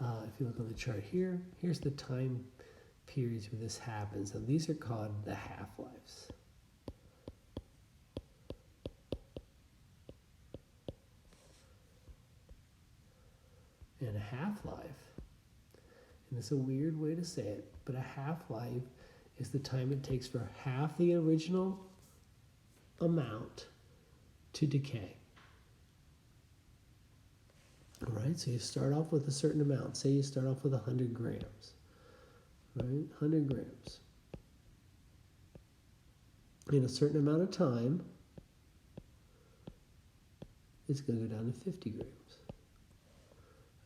if you look on the chart here, here's the time periods where this happens. And these are called the half-lives. And a half-life, and it's a weird way to say it, but a half-life is the time it takes for half the original amount to decay. All right, so you start off with a certain amount. Say you start off with 100 grams, right? 100 grams. In a certain amount of time, it's going to go down to 50 grams.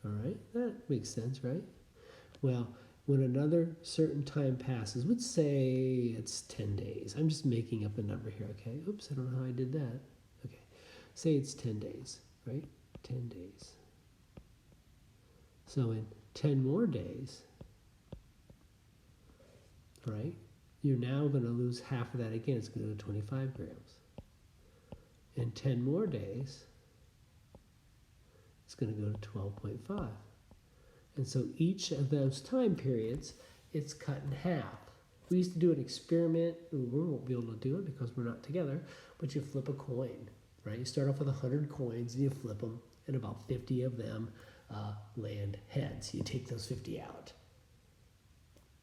All right, that makes sense, right? Well, when another certain time passes, let's say it's 10 days. I'm just making up a number here, okay? Oops, I don't know how I did that. Okay, say it's 10 days, right? 10 days. So in 10 more days, right, you're now going to lose half of that again. It's going to go to 25 grams. In 10 more days, it's going to go to 12.5. And so each of those time periods, it's cut in half. We used to do an experiment. We won't be able to do it because we're not together, but you flip a coin, right? You start off with 100 coins and you flip them, and about 50 of them land heads. You take those 50 out.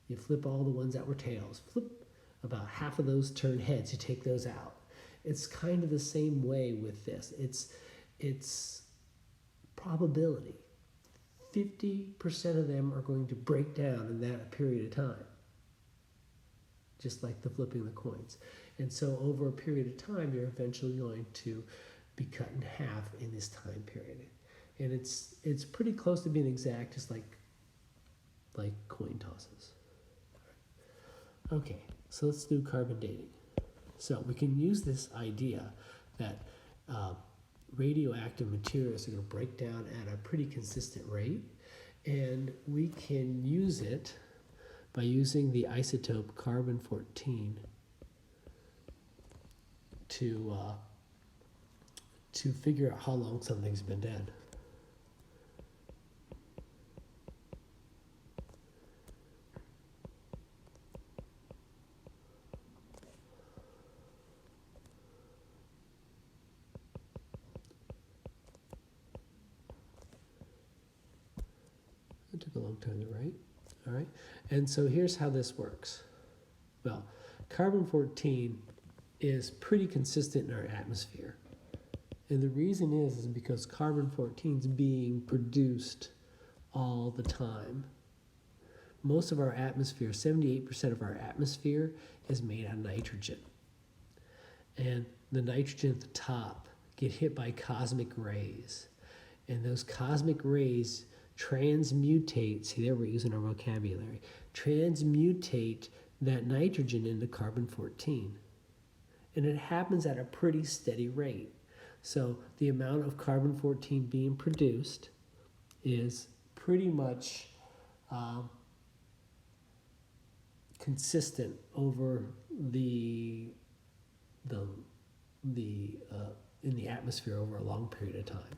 You flip all the ones that were tails. Flip about half of those turn heads. You take those out. It's kind of the same way with this. It's probability. 50% of them are going to break down in that period of time, just like the flipping the coins. And so over a period of time, you're eventually going to be cut in half in this time period. And it's pretty close to being exact, just like coin tosses. Okay, so let's do carbon dating. So we can use this idea that radioactive materials are going to break down at a pretty consistent rate, and we can use it by using the isotope carbon-14 to figure out how long something's been dead. It took a long time to write. All right, and so here's how this works. Well, carbon-14 is pretty consistent in our atmosphere. And the reason is because carbon-14 is being produced all the time. Most of our atmosphere, 78% of our atmosphere, is made out of nitrogen. And the nitrogen at the top get hit by cosmic rays. And those cosmic rays transmutate, see there we're using our vocabulary, transmutate that nitrogen into carbon-14. And it happens at a pretty steady rate. So the amount of carbon-14 being produced is pretty much consistent over in the atmosphere over a long period of time.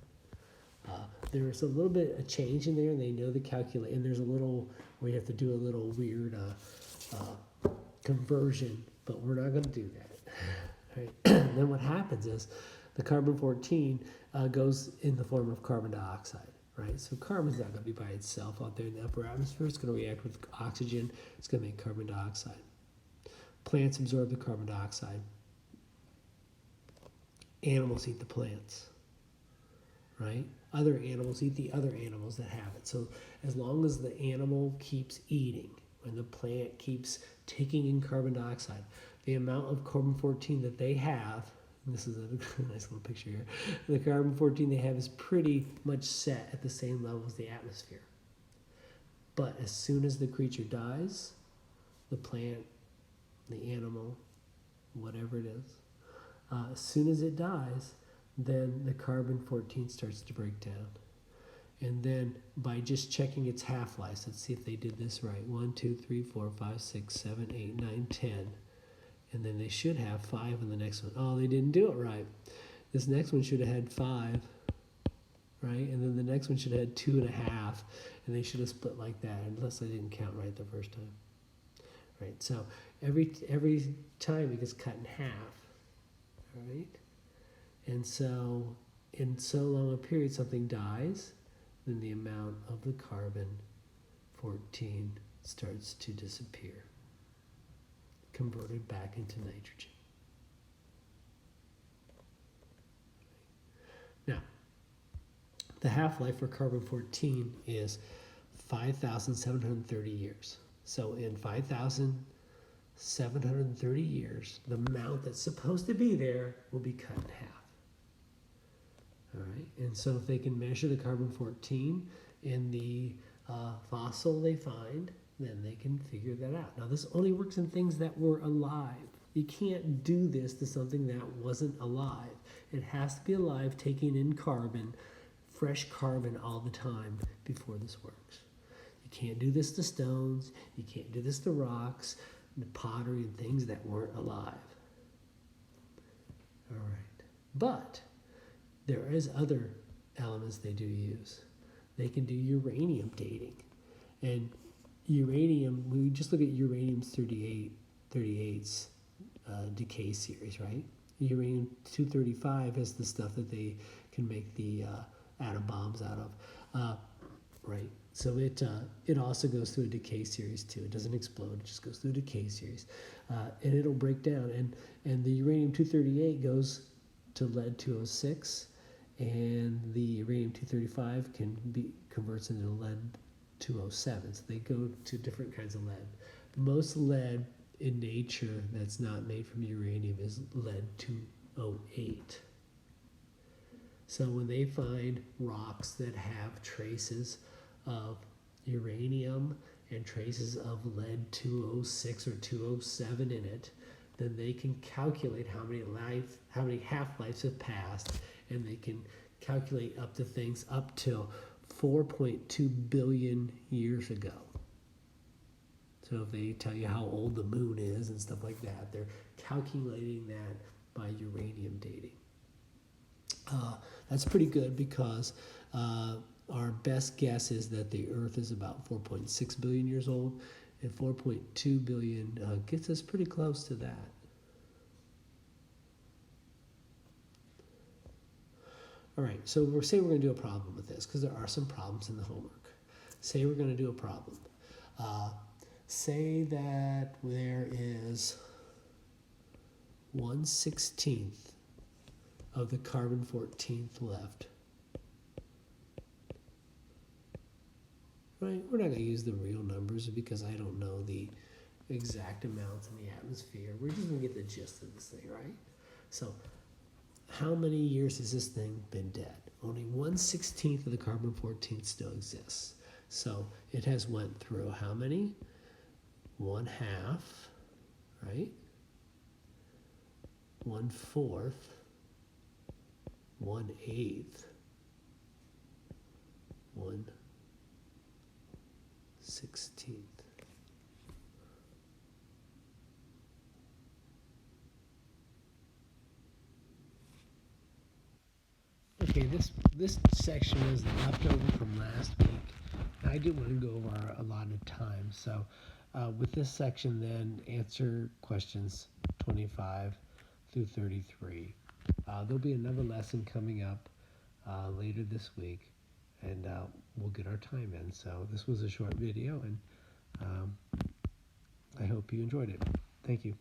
There's a little bit of change in there, and they know the calculate, and there's a little, we have to do a little weird conversion, but we're not going to do that. Right? Then what happens is the carbon-14 goes in the form of carbon dioxide, right? So carbon's not going to be by itself out there in the upper atmosphere. It's going to react with oxygen. It's going to make carbon dioxide. Plants absorb the carbon dioxide. Animals eat the plants, right? Other animals eat the other animals that have it. So as long as the animal keeps eating and the plant keeps taking in carbon dioxide, the amount of carbon-14 that they have, and this is a nice little picture here, the carbon-14 they have is pretty much set at the same level as the atmosphere. But as soon as the creature dies, the plant, the animal, whatever it is, as soon as it dies, then the carbon-14 starts to break down. And then by just checking its half-life, let's see if they did this right. 1, 2, 3, 4, 5, 6, 7, 8, 9, 10. And then they should have 5 in the next one. Oh, they didn't do it right. This next one should have had 5, right? And then the next one should have had 2.5, and they should have split like that, unless I didn't count right the first time. Right, so every time it gets cut in half, all right? And so in so long a period something dies, then the amount of the carbon-14 starts to disappear, converted back into nitrogen. Now, the half-life for carbon-14 is 5,730 years. So in 5,730 years, the amount that's supposed to be there will be cut in half. All right, and so if they can measure the carbon-14 in the fossil they find, then they can figure that out. Now this only works in things that were alive. You can't do this to something that wasn't alive. It has to be alive, taking in carbon, fresh carbon all the time before this works. You can't do this to stones, you can't do this to rocks, and pottery and things that weren't alive. All right, but there is other elements they do use. They can do uranium dating. And uranium, we just look at uranium's 38's decay series, right? Uranium-235 is the stuff that they can make the atom bombs out of, right? So it also goes through a decay series too. It doesn't explode, it just goes through a decay series. And it'll break down. And the uranium-238 goes to lead-206, and the uranium-235 converts into lead-207. So they go to different kinds of lead. Most lead in nature that's not made from uranium is lead-208. So when they find rocks that have traces of uranium and traces of lead-206 or 207 in it, then they can calculate how many half-lives have passed, and they can calculate up to things up to 4.2 billion years ago. So if they tell you how old the moon is and stuff like that, they're calculating that by uranium dating. That's pretty good because our best guess is that the Earth is about 4.6 billion years old, and 4.2 billion gets us pretty close to that. All right, so say we're going to do a problem with this, because there are some problems in the homework. Say we're going to do a problem. Say that there is 1/16 of the carbon-14 left. Right, we're not going to use the real numbers because I don't know the exact amounts in the atmosphere. We're just going to get the gist of this thing, right? So how many years has this thing been dead? Only 1/16 of the carbon-14 still exists. So it has went through how many? 1/2, right? 1/4, 1/8, 1/16. Okay, this section is leftover from last week. I didn't want to go over our allotted time, so with this section then, answer questions 25 through 33. There'll be another lesson coming up later this week, and we'll get our time in. So this was a short video, and I hope you enjoyed it. Thank you.